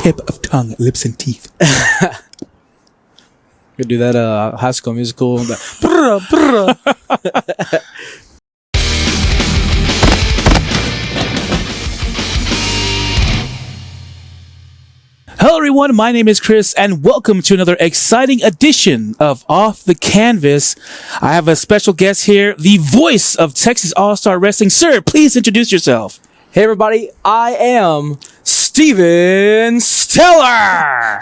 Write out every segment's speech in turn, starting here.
tip of tongue, lips, and teeth. Could do that High School Musical. Brr, brr. Hello, everyone. My name is Chris, and welcome to another exciting edition of Off the Canvas. I have a special guest here, the voice of Texas All-Star Wrestling. Sir, please introduce yourself. Hey, everybody. I am Steven Stellar.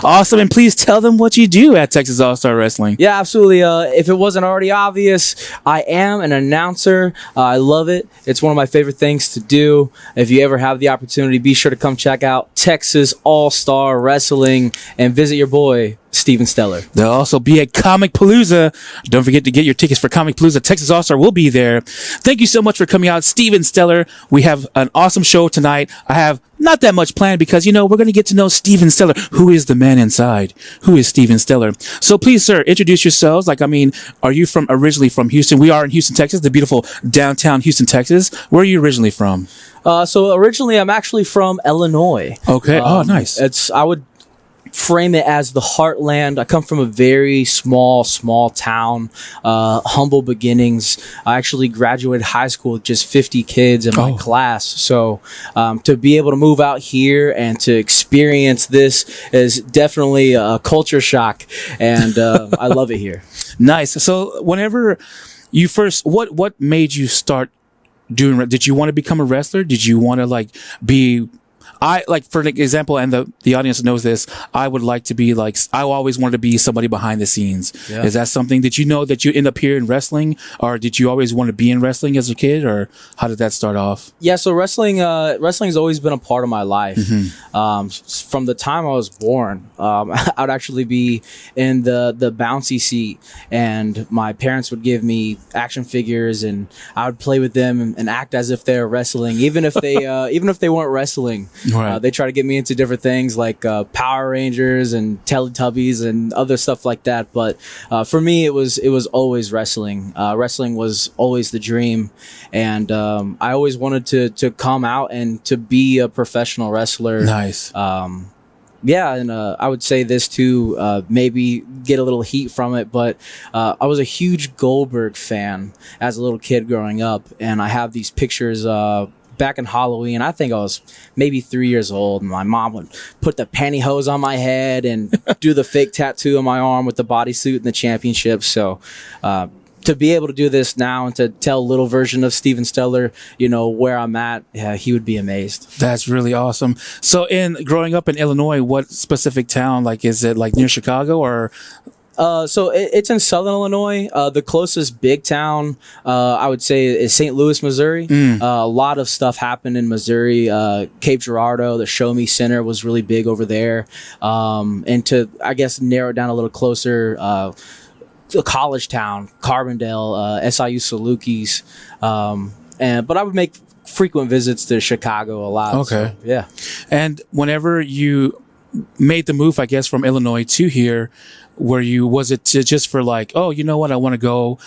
Awesome, and please tell them what you do at Texas All-Star Wrestling. Yeah, absolutely. If it wasn't already obvious, I am an announcer. I love it. It's one of my favorite things to do. If you ever have the opportunity, be sure to come check out Texas All-Star Wrestling and visit your boy, Steven Stellar. There'll also be at Comic Palooza. Don't forget to get your tickets for Comic Palooza. Texas All-Star will be there. Thank you so much for coming out, Steven Stellar. We have an awesome show tonight. I have not that much planned because, we're going to get to know Steven Stellar. Who is the man inside? Who is Steven Stellar? So please, sir, introduce yourselves. Are you originally from Houston? We are in Houston, Texas, the beautiful downtown Houston, Texas. Where are you originally from? So originally, I'm actually from Illinois. Okay. Nice. I would frame it as the heartland. I come from a very small town, humble beginnings. I actually graduated high school with just 50 kids in my class. So to be able to move out here and to experience this is definitely a culture shock, and I love it here. Nice. So whenever you first, what made you start doing? Did you want to become a wrestler? Did you want to be? For example, and the audience knows this, I would like to be I always wanted to be somebody behind the scenes. Yeah. Is that something that that you end up here in wrestling, or did you always want to be in wrestling as a kid, or how did that start off? Yeah, so wrestling's always been a part of my life. Mm-hmm. From the time I was born, I would actually be in the bouncy seat, and my parents would give me action figures, and I would play with them and act as if they're wrestling, even if they weren't wrestling. Right. They try to get me into different things like Power Rangers and Teletubbies and other stuff like that. But for me, it was always wrestling. Wrestling was always the dream, and I always wanted to come out and to be a professional wrestler. Nice. Yeah, and I would say this too, maybe get a little heat from it, but I was a huge Goldberg fan as a little kid growing up, and I have these pictures back in Halloween. I think I was maybe 3 years old, and my mom would put the pantyhose on my head and do the fake tattoo on my arm with the bodysuit and the championship. So to be able to do this now and to tell a little version of Steven Stellar, where I'm at, he would be amazed. That's really awesome. So growing up in Illinois, what specific town? Is it near Chicago or? So it's in Southern Illinois. The closest big town, I would say, is St. Louis, Missouri. A lot of stuff happened in Missouri. Cape Girardeau, the Show Me Center, was really big over there. And to, I guess, narrow it down a little closer, a college town, Carbondale, SIU Salukis. But I would make frequent visits to Chicago a lot. Okay. So, yeah. And whenever you made the move, I guess, from Illinois to here, was it just for you know what, I want to go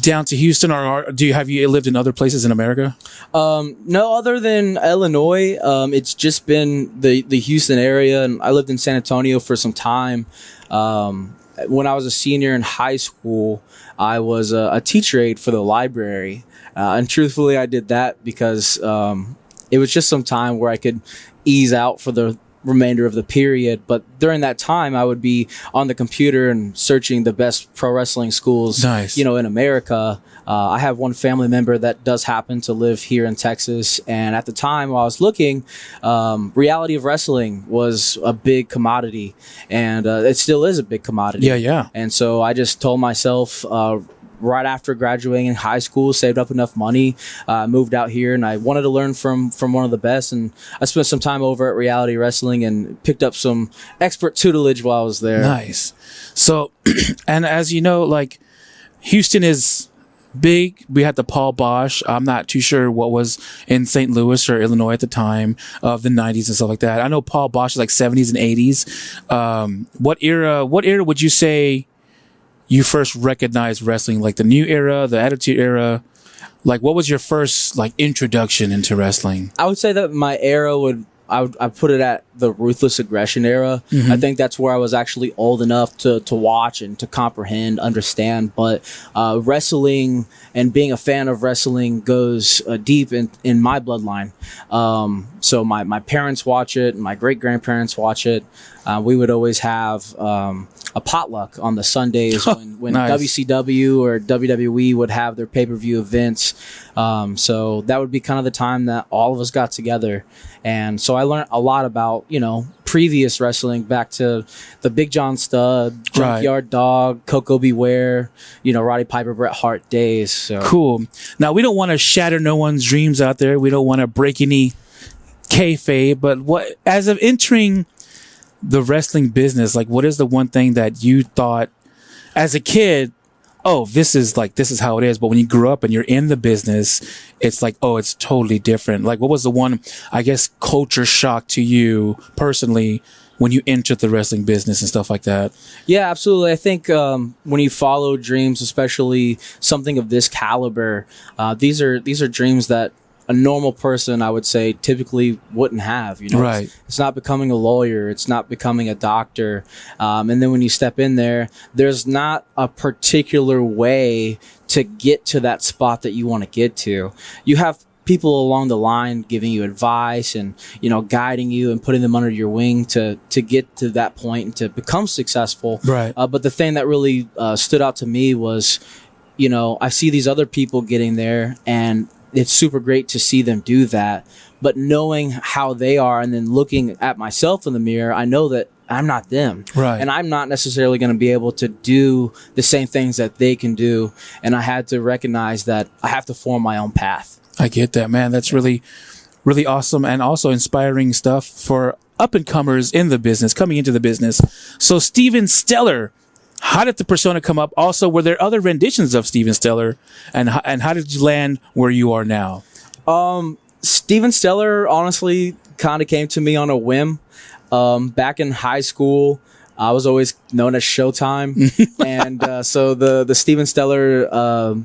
down to Houston, or have you lived in other places in America? No, other than Illinois, it's just been the Houston area, and I lived in San Antonio for some time. When I was a senior in high school, I was a teacher aide for the library, and truthfully, I did that because it was just some time where I could ease out for the remainder of the period. But during that time, I would be on the computer and searching the best pro wrestling schools. Nice. In America. I have one family member that does happen to live here in Texas, and at the time while I was looking, reality of wrestling was a big commodity, and it still is a big commodity. Yeah. And so I just told myself, right after graduating in high school, saved up enough money, moved out here, and I wanted to learn from one of the best. And I spent some time over at Reality Wrestling and picked up some expert tutelage while I was there. Nice. So, and as you know, Houston is big. We had the Paul Bosch. I'm not too sure what was in St. Louis or Illinois at the time of the 90s and stuff like that. I know Paul Bosch is 70s and 80s. What era would you say you first recognized wrestling? The new era, the Attitude Era? What was your first introduction into wrestling? I would say that my era would I put it at the ruthless aggression era. I think that's where I was actually old enough to watch and to comprehend, understand. But wrestling and being a fan of wrestling goes deep in my bloodline. So my parents watch it, my great grandparents watch it. We would always have a potluck on the Sundays when Nice. WCW or WWE would have their pay-per-view events. So that would be kind of the time that all of us got together. And so I learned a lot about, previous wrestling, back to the Big John Studd, Junkyard Dog, Coco Beware, Roddy Piper, Bret Hart days. So. Cool. Now, we don't want to shatter no one's dreams out there. We don't want to break any kayfabe, but as of entering the wrestling business, like, what is the one thing that you thought as a kid, oh, this is how it is, but when you grew up and you're in the business, it's like, oh, it's totally different. Like, what was the one, I guess, culture shock to you personally when you entered the wrestling business and stuff like that? Yeah, absolutely. I think when you follow dreams, especially something of this caliber, these are dreams that a normal person, I would say, typically wouldn't have. Right. It's not becoming a lawyer. It's not becoming a doctor. And then when you step in there, there's not a particular way to get to that spot that you want to get to. You have people along the line giving you advice and, guiding you and putting them under your wing to get to that point and to become successful. Right. But the thing that really stood out to me was, I see these other people getting there, and it's super great to see them do that. But knowing how they are and then looking at myself in the mirror, I know that I'm not them. Right. And I'm not necessarily going to be able to do the same things that they can do. And I had to recognize that I have to form my own path. I get that, man. That's really, really awesome and also inspiring stuff for up-and-comers in the business, coming into the business. So Steven Stellar, how did the persona come up? Also, were there other renditions of Steven Stellar? And how did you land where you are now? Steven Stellar, honestly, kind of came to me on a whim. Back in high school, I was always known as Showtime. And so the Steven Stellar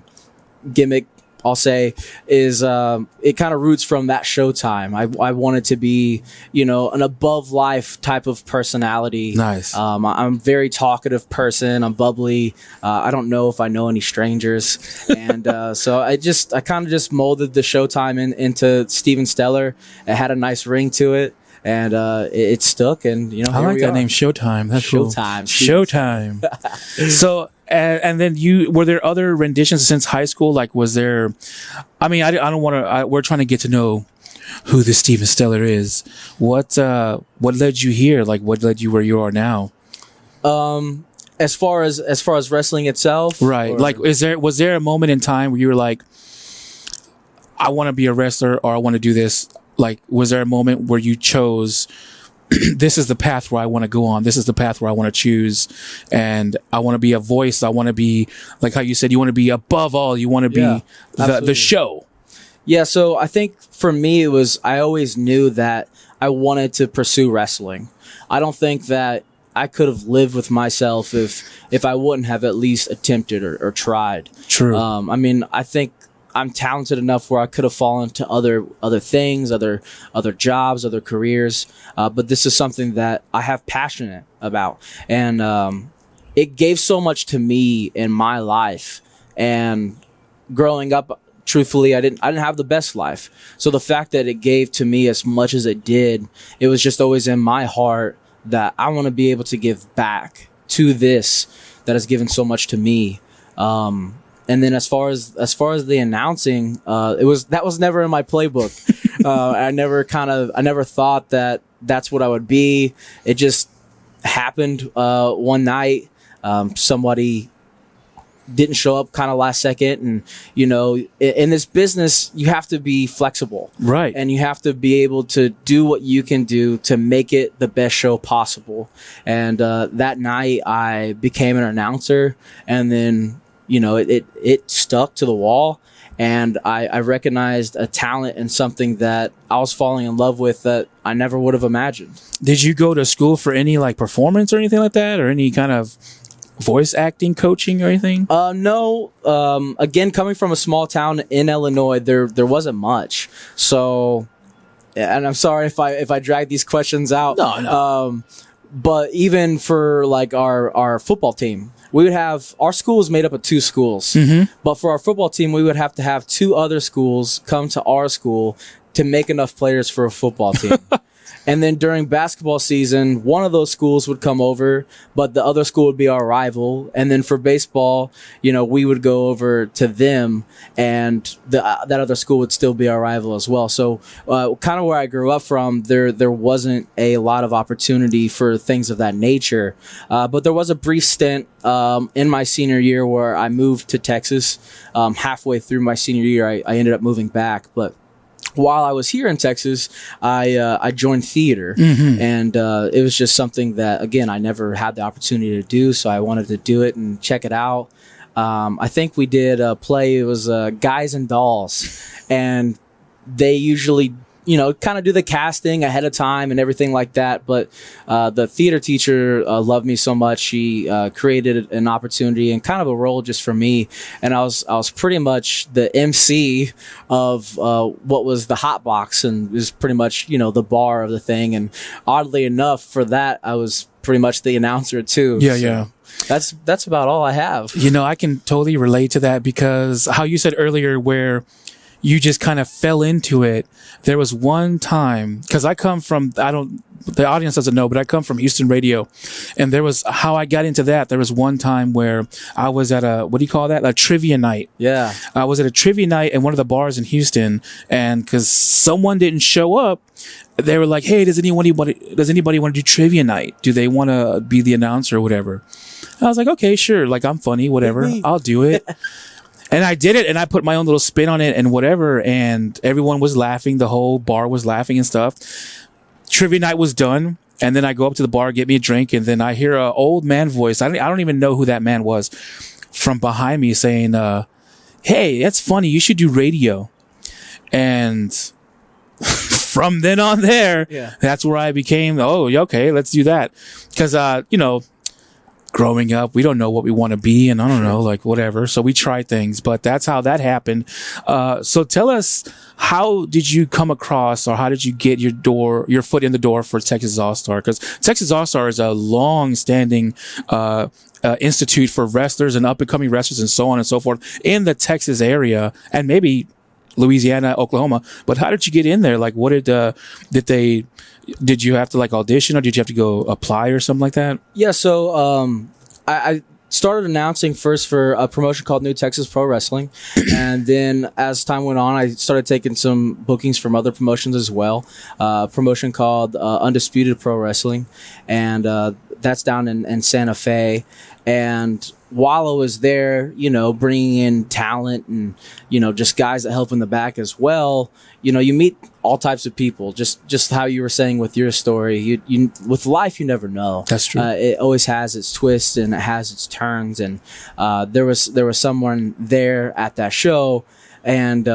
gimmick, I'll say, is it kind of roots from that Showtime. I wanted to be, an above life type of personality. Nice. I'm a very talkative person. I'm bubbly. I don't know if I know any strangers, and so I kind of just molded the Showtime into Steven Stellar. It had a nice ring to it. And it stuck, and I like that name, Showtime. That's Showtime. Cool. Showtime. So, and then were there other renditions since high school? Like, was there? I mean, I don't want to. We're trying to get to know who this Steven Stellar is. What led you here? Like, what led you where you are now? As far as wrestling itself, right? Like, was there a moment in time where you were like, I want to be a wrestler, or I want to do this? Like, was there a moment where you chose, this is the path where I want to go on. This is the path where I want to choose. And I want to be a voice. I want to be, like how you said, you want to be above all. You want to be the show. Yeah. So I think for me, I always knew that I wanted to pursue wrestling. I don't think that I could have lived with myself if I wouldn't have at least attempted or tried. True. I mean, I think I'm talented enough where I could have fallen to other things, other jobs, other careers. But this is something that I have passion about. And it gave so much to me in my life. And growing up, truthfully, I didn't have the best life. So the fact that it gave to me as much as it did, it was just always in my heart that I want to be able to give back to this that has given so much to me. And then as far as the announcing, that was never in my playbook. I never thought that that's what I would be. It just happened one night. Somebody didn't show up kind of last second, and in this business you have to be flexible, right? And you have to be able to do what you can do to make it the best show possible. And that night I became an announcer, and then it stuck to the wall, and I recognized a talent and something that I was falling in love with that I never would have imagined. Did you go to school for any like performance or anything like that, or any kind of voice acting coaching or anything? No. Again, coming from a small town in Illinois, there wasn't much. So and I'm sorry if I drag these questions out. No. But even for like our football team, we would have, our school is made up of 2 schools, but for our football team, we would have to have 2 other schools come to our school to make enough players for a football team. And then during basketball season, one of those schools would come over, but the other school would be our rival. And then for baseball, we would go over to them, and that other school would still be our rival as well. So kind of where I grew up from, there wasn't a lot of opportunity for things of that nature. But there was a brief stint in my senior year where I moved to Texas. Halfway through my senior year, I ended up moving back. But while I was here in Texas, I joined theater, and it was just something that, again, I never had the opportunity to do, so I wanted to do it and check it out. I think we did a play. It was Guys and Dolls, and they usually kind of do the casting ahead of time and everything like that. But the theater teacher loved me so much, she created an opportunity and kind of a role just for me. And I was pretty much the MC of what was the hot box, and it was pretty much the bar of the thing. And oddly enough, for that, I was pretty much the announcer too. Yeah. That's about all I have. I can totally relate to that, because how you said earlier where you just kind of fell into it. There was one time, because I come from, the audience doesn't know, but I come from Houston radio. And there was how I got into that. There was one time where I was at a trivia night. Yeah. I was at a trivia night in one of the bars in Houston. And because someone didn't show up, they were like, hey, does anybody want to do trivia night? Do they want to be the announcer or whatever? I was like, okay, sure. Like, I'm funny, whatever. I'll do it. And I did it, and I put my own little spin on it and whatever, and everyone was laughing. The whole bar was laughing and stuff. Trivia night was done, and then I go up to the bar, get me a drink, and then I hear an old man voice. I don't even know who that man was, from behind me saying, hey, that's funny. You should do radio. And from then on there, that's where I became, okay, let's do that. Because, growing up, we don't know what we want to be, and I don't know, like whatever. So we try things, but that's how that happened. So tell us, how did you come across, or how did you get your foot in the door for Texas All-Star? Because Texas All-Star is a long-standing institute for wrestlers and up-and-coming wrestlers and so on and so forth in the Texas area, and maybe Louisiana, Oklahoma. But how did you get in there? Like, what did you have to like audition, or did you have to go apply or something like that? Yeah, so I started announcing first for a promotion called New Texas Pro Wrestling, and then as time went on, I started taking some bookings from other promotions as well. A promotion called Undisputed Pro Wrestling, and that's down in Santa Fe. And while I was there, bringing in talent and, just guys that help in the back as well, you meet all types of people. Just how you were saying with your story, you with life, you never know. That's true. It always has its twists and it has its turns. And there was someone there at that show, and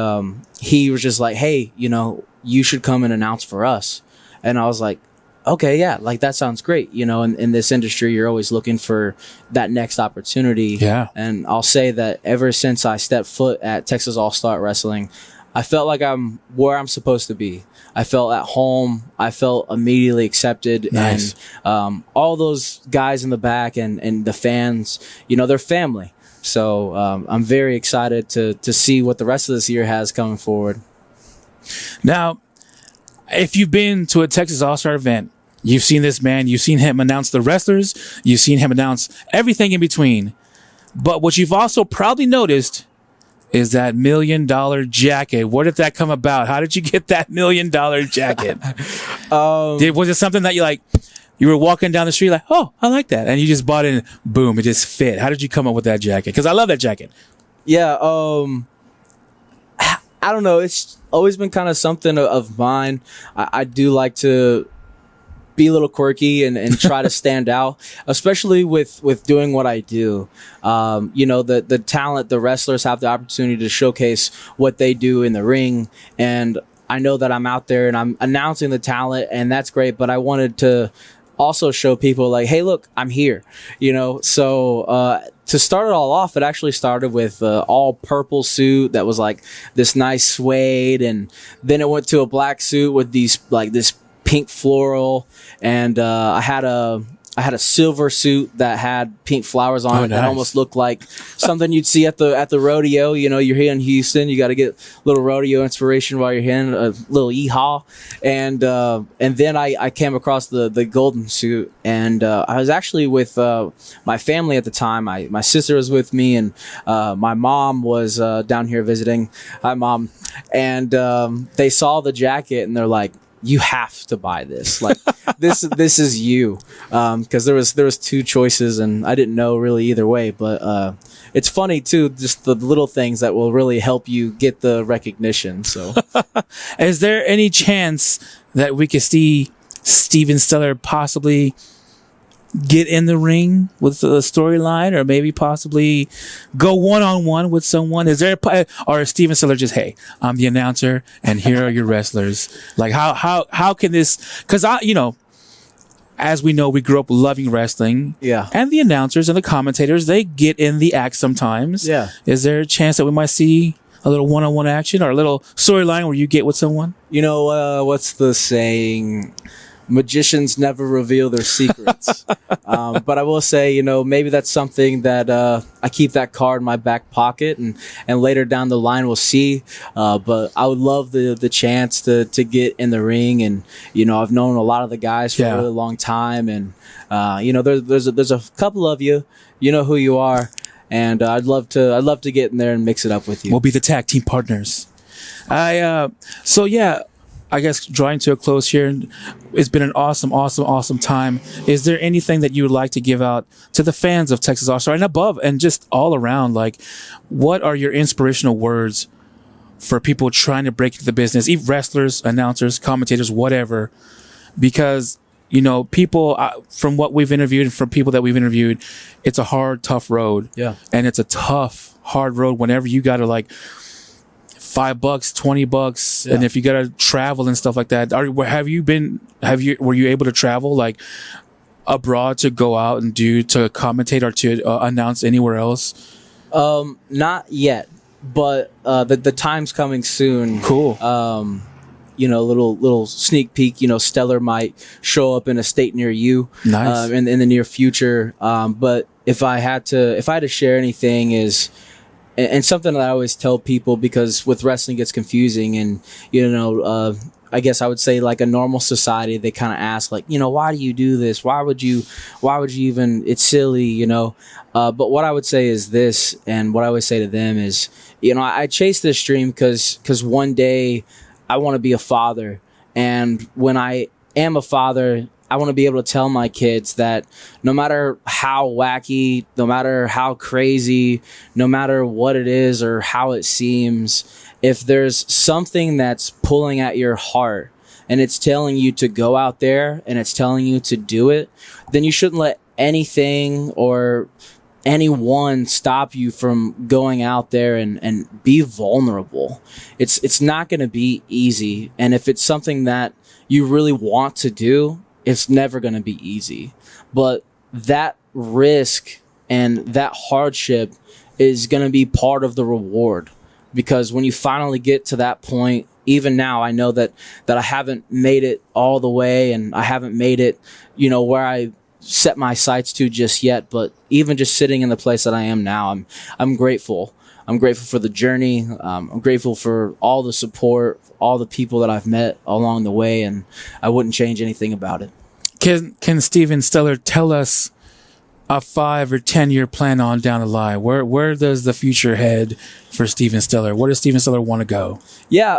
he was just like, hey, you should come and announce for us. And I was like, okay, yeah, like that sounds great. In this industry, you're always looking for that next opportunity. Yeah. And I'll say that ever since I stepped foot at Texas All-Star Wrestling, I felt like I'm where I'm supposed to be. I felt at home. I felt immediately accepted. Nice. And all those guys in the back and the fans, they're family. So I'm very excited to see what the rest of this year has coming forward. Now, if you've been to a Texas All-Star event, you've seen this man, you've seen him announce the wrestlers, you've seen him announce everything in between. But what you've also probably noticed is that $1 million jacket. Where did that come about? How did you get that $1 million jacket? Was it something that you were walking down the street like, oh, I like that, and you just bought it and boom, it just fit? How did you come up with that jacket? Because I love that jacket. Yeah, I don't know. It's always been kind of something of mine. I do like to be a little quirky and try to stand out, especially with doing what I do. The talent, the wrestlers have the opportunity to showcase what they do in the ring. And I know that I'm out there and I'm announcing the talent, and that's great. But I wanted to also show people like, hey, look, I'm here, you know. So to start it all off, it actually started with all purple suit that was like this nice suede, and then it went to a black suit with these like this pink floral, and I had a silver suit that had pink flowers on it. Nice. That almost looked like something you'd see at the rodeo. You know, you're here in Houston, you got to get a little rodeo inspiration while you're here, a little yeehaw. And then I came across the golden suit, and I was actually with my family at the time. My sister was with me, and my mom was down here visiting. Hi, Mom. And they saw the jacket, and they're like, you have to buy this. Like this is you. Cause there was two choices, and I didn't know really either way, but it's funny too, just the little things that will really help you get the recognition. So Is there any chance that we could see Steven Stellar possibly get in the ring with the storyline, or maybe possibly go one-on-one with someone? Is there or is Steven Stellar just, hey, I'm the announcer and here are your wrestlers? Like how can this, because as we know, we grew up loving wrestling. Yeah. And the announcers and the commentators, they get in the act sometimes. Yeah. Is there a chance that we might see a little one-on-one action or a little storyline where you get with someone? You know, what's the saying? Magicians never reveal their secrets. But I will say, maybe that's something that I keep that card in my back pocket, and later down the line we'll see. But I would love the chance to get in the ring, and I've known a lot of the guys for a really long time, and there's a couple of you, you know who you are, and I'd love to get in there and mix it up with you. We'll be the tag team partners. I guess drawing to a close here, it's been an awesome time. Is there anything that you would like to give out to the fans of Texas All-Star and above and just all around? Like, what are your inspirational words for people trying to break into the business, even wrestlers, announcers, commentators, whatever? Because, people, from what we've interviewed and from people that we've interviewed, it's a hard, tough road. Yeah. And it's a tough, hard road whenever you got to $5, $20, and if you gotta travel and stuff like that. Were you able to travel like abroad to go out and to commentate or to announce anywhere else? Not yet, but the time's coming soon. Cool. Little sneak peek. Stellar might show up in a state near you. Nice. In the near future. But if I had to share anything is. And something that I always tell people, because with wrestling gets confusing, and I guess I would say like a normal society, they kind of ask like, why do you do this? Why would you even? It's silly, But what I would say is this, and what I always say to them is, I chase this dream because one day I want to be a father, and when I am a father, I want to be able to tell my kids that no matter how wacky, no matter how crazy, no matter what it is or how it seems, if there's something that's pulling at your heart and it's telling you to go out there and it's telling you to do it, then you shouldn't let anything or anyone stop you from going out there and be vulnerable. It's not going to be easy. And if it's something that you really want to do, it's never going to be easy, but that risk and that hardship is going to be part of the reward, because when you finally get to that point, even now, I know that I haven't made it all the way, and I haven't made it, where I set my sights to just yet, but even just sitting in the place that I am now, I'm grateful. I'm grateful for the journey. I'm grateful for all the support, all the people that I've met along the way, and I wouldn't change anything about it. Can Steven Stellar tell us a 5 or 10-year plan on down the line? Where does the future head for Steven Stellar? Where does Steven Stellar want to go? Yeah,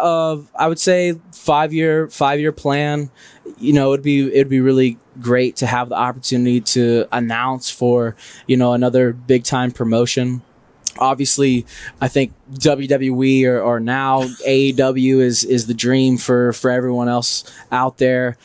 I would say 5-year plan. It'd be really great to have the opportunity to announce for another big time promotion. Obviously, I think WWE or now AEW is the dream for everyone else out there.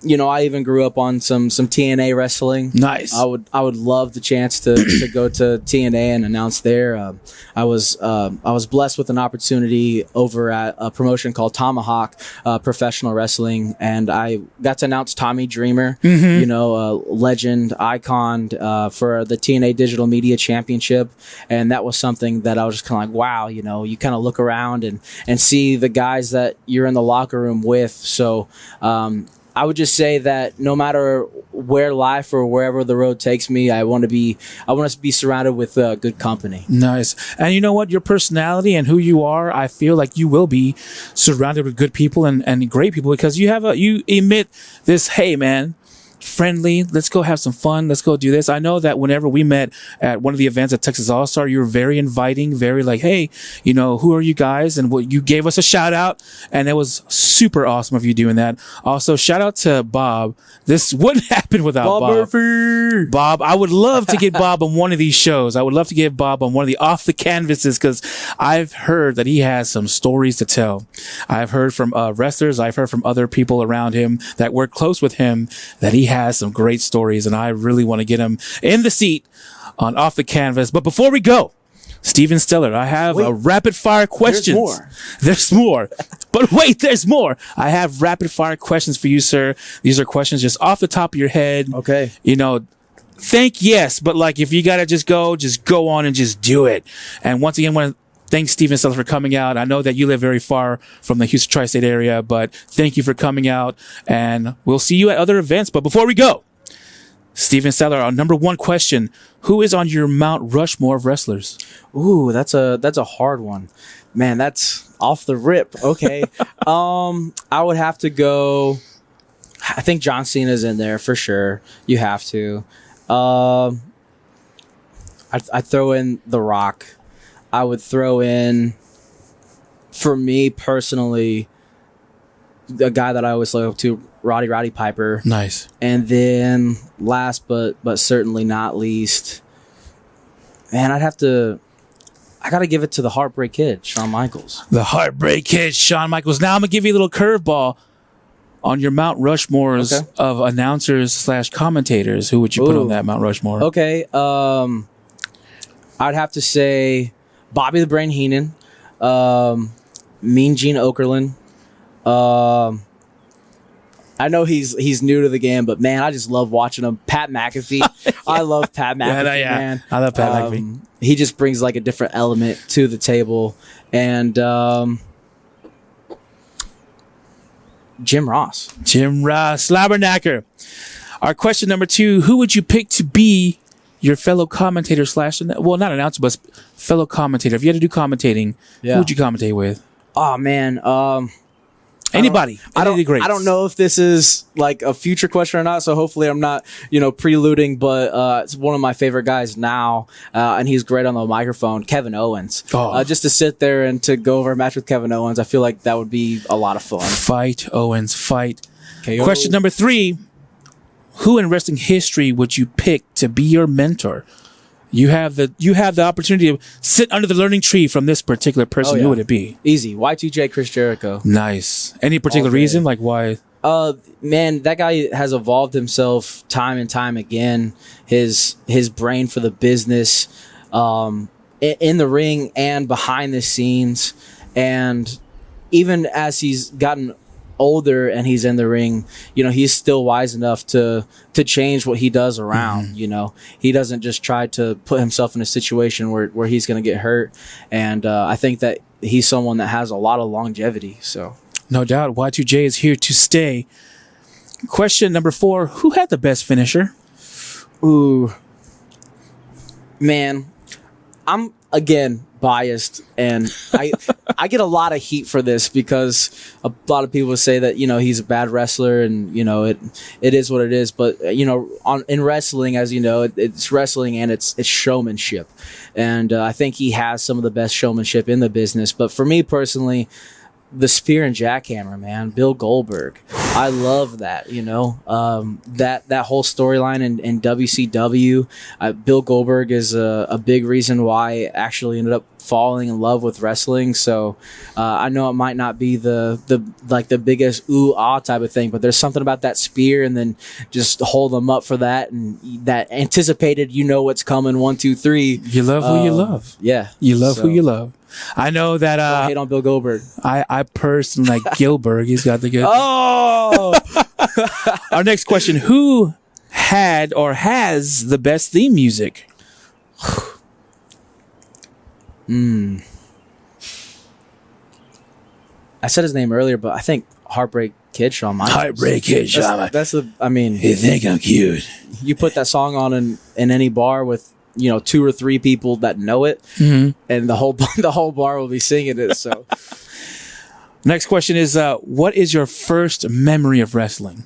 I even grew up on some TNA wrestling. Nice. I would love the chance to go to TNA and announce there. I was blessed with an opportunity over at a promotion called Tomahawk Professional Wrestling, and I got to announce Tommy Dreamer, a legend, icon for the TNA Digital Media Championship, and that was something that I was just kind of like, wow, you kind of look around and see the guys that you're in the locker room with. So I would just say that no matter where life or wherever the road takes me, I want to be surrounded with good company. Nice. And you know what? Your personality and who you are, I feel like you will be surrounded with good people and great people, because you emit this, hey man, friendly, let's go have some fun, let's go do this. I know that whenever we met at one of the events at Texas All-Star, you were very inviting, very like, hey, who are you guys? And you gave us a shout out, and it was super awesome of you doing that. Also, shout out to Bob. This wouldn't happen without Bob. Murphy. Bob, I would love to get Bob on one of these shows. I would love to get Bob on one of the off the canvases, because I've heard that he has some stories to tell. I've heard from wrestlers, I've heard from other people around him that work close with him that he has some great stories, and I really want to get him in the seat on Off the Canvas. But before we go, Steven Stellar, I have a rapid fire questions. There's more. But wait, there's more. I have rapid fire questions for you, sir. These are questions just off the top of your head. Okay. Think yes, but like if you gotta just go on and just do it. And once again, I want to thank Steven Stellar for coming out. I know that you live very far from the Houston tri-state area, but thank you for coming out, and we'll see you at other events. But before we go, Steven Stellar, our number one question: who is on your Mount Rushmore of wrestlers? Ooh, that's a hard one, man. That's off the rip. Okay, I would have to go. I think John Cena's in there for sure. You have to. I throw in The Rock. I would throw in, for me personally, a guy that I always look up to, Roddy Piper. Nice. And then last but certainly not least, man, I got to give it to the Heartbreak Kid, Shawn Michaels. The Heartbreak Kid, Shawn Michaels. Now I'm going to give you a little curveball. On your Mount Rushmores of announcers / commentators, who would you put on that Mount Rushmore? Okay. I'd have to say Bobby the Brain Heenan, Mean Gene Okerlund. I know he's new to the game, but man, I just love watching him. Pat McAfee. I love Pat McAfee, man. I love Pat McAfee. He just brings like a different element to the table. And Jim Ross. Slobberknacker. Our question number 2, who would you pick to be your fellow commentator / well, not announcer, but fellow commentator? If you had to do commentating, who would you commentate with? Oh, man. Anybody. I don't know if this is like a future question or not, so hopefully I'm not, preluding, but it's one of my favorite guys now, and he's great on the microphone, Kevin Owens. Just to sit there and to go over a match with Kevin Owens, I feel like that would be a lot of fun. Fight, Owens, fight. KO. Question number 3, who in wrestling history would you pick to be your mentor? You have the opportunity to sit under the learning tree from this particular person. Who would it be? Easy. Y2J Chris Jericho. Nice. Any particular reason? Like why? Man, that guy has evolved himself time and time again. His brain for the business, in the ring and behind the scenes. And even as he's gotten older and he's in the ring, he's still wise enough to change what he does around. He doesn't just try to put himself in a situation where he's going to get hurt. And I think that he's someone that has a lot of longevity. So no doubt, Y2J is here to stay. Question number 4, who had the best finisher? Ooh, man, I'm again biased, and I get a lot of heat for this because a lot of people say that he's a bad wrestler, and it is what it is. But in wrestling, as you know, it's wrestling and it's showmanship, and I think he has some of the best showmanship in the business. But for me personally, the spear and jackhammer, man, Bill Goldberg. I love that, that whole storyline in WCW. Bill Goldberg is a big reason why I actually ended up falling in love with wrestling. So I know it might not be the biggest ooh ah type of thing, but there's something about that spear and then just hold them up for that, and that anticipated, what's coming, 1, 2, 3. You love who you love. Yeah, you love who you love. I know that I hate on Bill Goldberg. I personally like Gilbert. He's got the good. Oh. Our next question: who had or has the best theme music? I said his name earlier, but I think Heartbreak Kid Shawn Michaels. Heartbreak Kid Shawn. You think I'm cute? You put that song on in any bar with 2 or 3 people that know it, and the whole bar will be singing it. So, next question is: what is your first memory of wrestling?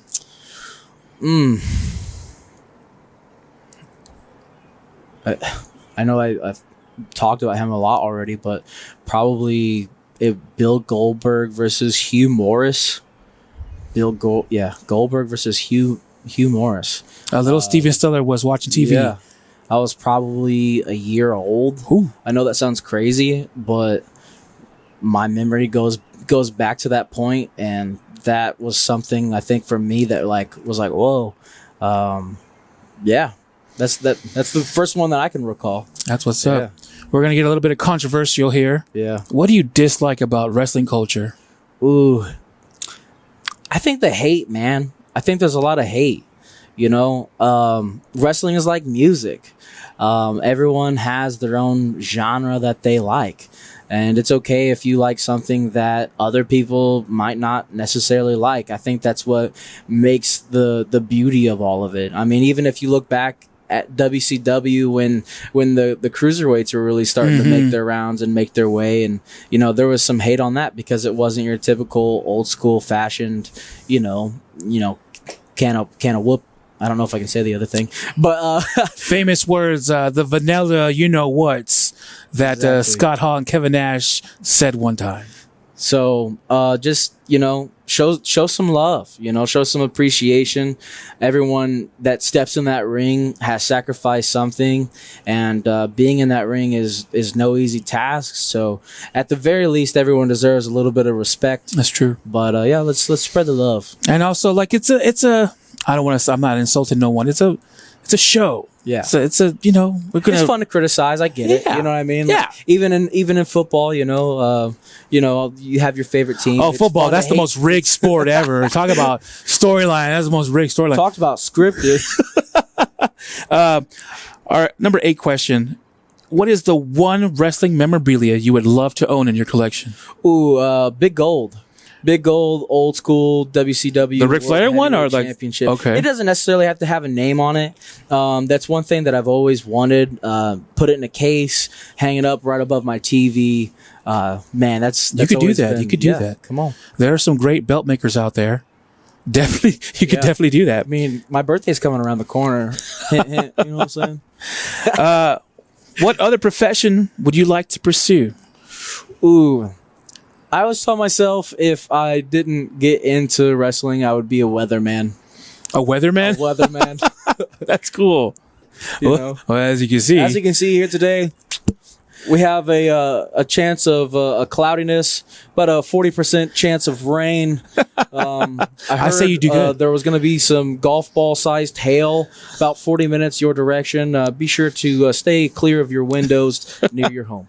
I know I've talked about him a lot already, but probably Bill Goldberg versus Hugh Morris. Goldberg versus Hugh Morris. Little Steven Stiller was watching TV. Yeah, I was probably a year old. Ooh. I know that sounds crazy, but my memory goes back to that point, and that was something I think for me that was like, whoa, yeah. That's the first one that I can recall. That's what's up. We're gonna get a little bit of controversial here. Yeah. What do you dislike about wrestling culture? Ooh, I think the hate, man. I think there's a lot of hate. Wrestling is like music. Everyone has their own genre that they like, and it's okay if you like something that other people might not necessarily like. I think that's what makes the beauty of all of it. I mean, even if you look back at WCW when the cruiserweights were really starting to make their rounds and make their way, and there was some hate on that because it wasn't your typical old school fashioned can of whoop. I don't know if I can say the other thing, but famous words, the vanilla whats that Exactly. Scott Hall and Kevin Nash said one time. So just show some love, show some appreciation. Everyone that steps in that ring has sacrificed something, and being in that ring is no easy task. So at the very least, everyone deserves a little bit of respect. That's true. But let's spread the love. And also, it's a I don't want to. I'm not insulting no one. It's a show. Yeah. So it's we're gonna. It's fun to criticize. I get it. Yeah. You know what I mean? Yeah. Even in football, you have your favorite team. Oh, It's football! fun to That's the hate. most rigged sport ever. Talk about storyline. That's the most rigged storyline. Talked about scripted. Our number 8 question: what is the one wrestling memorabilia you would love to own in your collection? Ooh, Big Gold. Big Gold, old school WCW. The Ric Flair World one, or Heavyweight Championship. Okay. It doesn't necessarily have to have a name on it. That's one thing that I've always wanted. Put it in a case, hang it up right above my TV. Man, that's You could do always that. been- You could do yeah, that. Come on. There are some great belt makers out there. Definitely, you could Yeah. definitely do that. I mean, my birthday's coming around the corner. Hint, hint, you know what I'm saying? What other profession would you like to pursue? Ooh. I always told myself if I didn't get into wrestling, I would be a weatherman. A weatherman? A weatherman. That's cool. You well, know? well, as you can see, As you can see here today, we have a chance of a cloudiness, but a 40% chance of rain. I say you do good. There was going to be some golf ball sized hail about 40 minutes your direction. Be sure to stay clear of your windows near your home.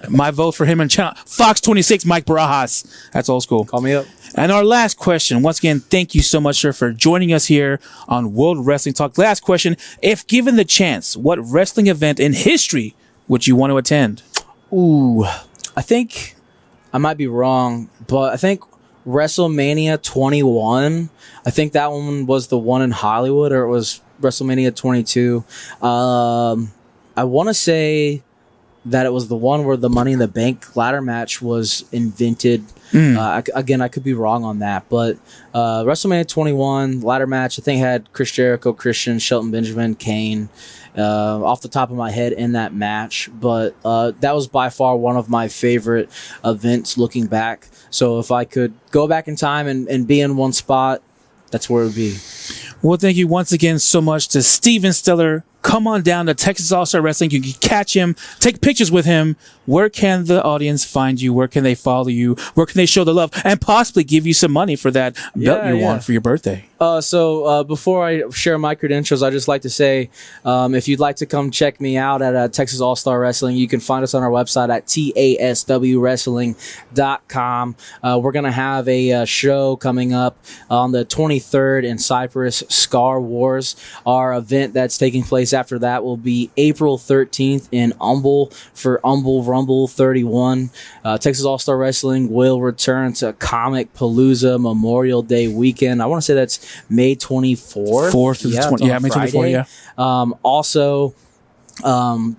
my vote for him and channel Fox 26, Mike Barajas. That's old school. Call me up. And our last question, once again, thank you so much, sir, for joining us here on World Wrestling Talk. Last question: if given the chance, what wrestling event in history would you want to attend? Ooh, I think I might be wrong, but I think WrestleMania 21. I think that one was the one in Hollywood, or it was WrestleMania 22. I want to say that it was the one where the Money in the Bank ladder match was invented. Again, I could be wrong on that, but WrestleMania 21 ladder match, I think had Chris Jericho, Christian, Shelton Benjamin, Kane, off the top of my head in that match. But that was by far one of my favorite events looking back. So if I could go back in time and be in one spot, that's where it would be. Well, thank you once again so much to Steven Stellar. Come on down to Texas All-Star Wrestling. You can catch him, take pictures with him. Where can the audience find you? Where can they follow you? Where can they show the love and possibly give you some money for that belt you won for your birthday? So before I share my credentials, I just like to say, if you'd like to come check me out at Texas All-Star Wrestling, you can find us on our website at taswwrestling.com. We're going to have a show coming up on the 23rd in Cyprus, Scar Wars. Our event that's taking place after that will be April 13th in Humble for Humble Rumble 31. Texas All-Star Wrestling will return to Comic Palooza Memorial Day weekend. I want to say that's May 24th. 4th to the 20th. Yeah, May 24th, yeah. Also,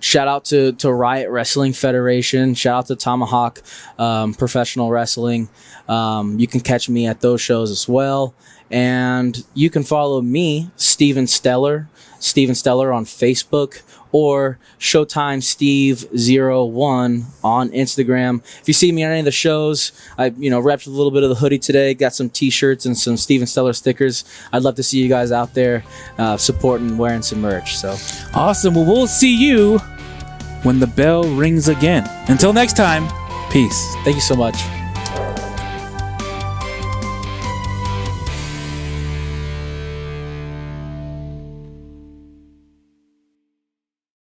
shout out to Riot Wrestling Federation. Shout out to Tomahawk Professional Wrestling. You can catch me at those shows as well. And you can follow me, Steven Stellar on Facebook, or Showtime Steve01 on Instagram. If you see me on any of the shows, I repped a little bit of the hoodie today, got some t-shirts and some Steven Stellar stickers. I'd love to see you guys out there supporting, wearing some merch. So awesome. Well, we'll see you when the bell rings again. Until next time, peace. Thank you so much.